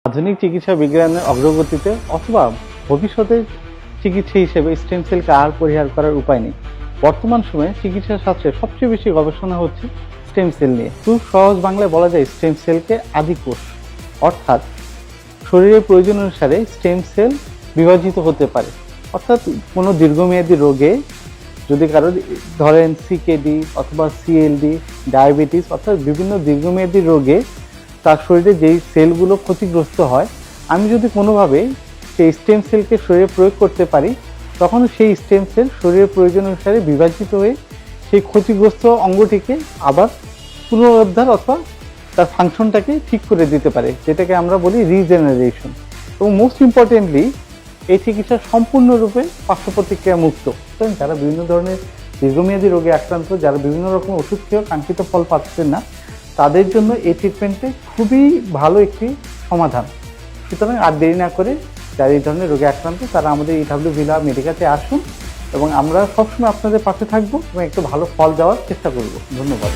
আধুনিক চিকিৎসা বিজ্ঞানের অগ্রগতিতে অথবা ভবিষ্যতে চিকিৎসা হিসেবে স্টেম সেলকে আর পরিহার করার উপায় নেই। বর্তমান সময়ে চিকিৎসা শাস্ত্রে সবচেয়ে বেশি গবেষণা হচ্ছে স্টেম সেল নিয়ে। খুব সহজ বাংলায় বলা যায় স্টেম সেলকে আদিকোষ, অর্থাৎ শরীরের প্রয়োজন অনুসারে স্টেম সেল বিভাজিত হতে পারে। অর্থাৎ কোনো দীর্ঘমেয়াদী রোগে যদি কারোর ধরেন সিকেডি অথবা সিএলডি, ডায়াবেটিস অর্থাৎ বিভিন্ন দীর্ঘমেয়াদী রোগে তার শরীরে যেই সেলগুলো ক্ষতিগ্রস্ত হয়, আমি যদি কোনোভাবে সেই স্টেম সেলকে শরীরে প্রয়োগ করতে পারি, তখন সেই স্টেম সেল শরীরের প্রয়োজন অনুসারে বিভাজিত হয়ে সেই ক্ষতিগ্রস্ত অঙ্গটিকে আবার পুনরুদ্ধার অথবা তার ফাংশনটাকে ঠিক করে দিতে পারে, যেটাকে আমরা বলি রিজেনারেশন। এবং মোস্ট ইম্পর্টেন্টলি এই চিকিৎসা সম্পূর্ণরূপে পার্শ্ব প্রতিক্রিয়া মুক্ত। যারা বিভিন্ন ধরনের দীর্ঘমেয়াদী রোগে আক্রান্ত, যারা বিভিন্ন রকম ওষুধ খেয়েও কাঙ্ক্ষিত ফল পাচ্ছেন না, তাদের জন্য এই ট্রিটমেন্টে খুবই ভালো একটি সমাধান। সুতরাং আর দেরি না করে যারা এই ধরনের রোগে আক্রান্ত তারা আমাদের EW ভিলা মেডিকাতে আসুন এবং আমরা সবসময় আপনাদের পাশে থাকবো এবং একটু ভালো ফল দেওয়ার চেষ্টা করব। ধন্যবাদ।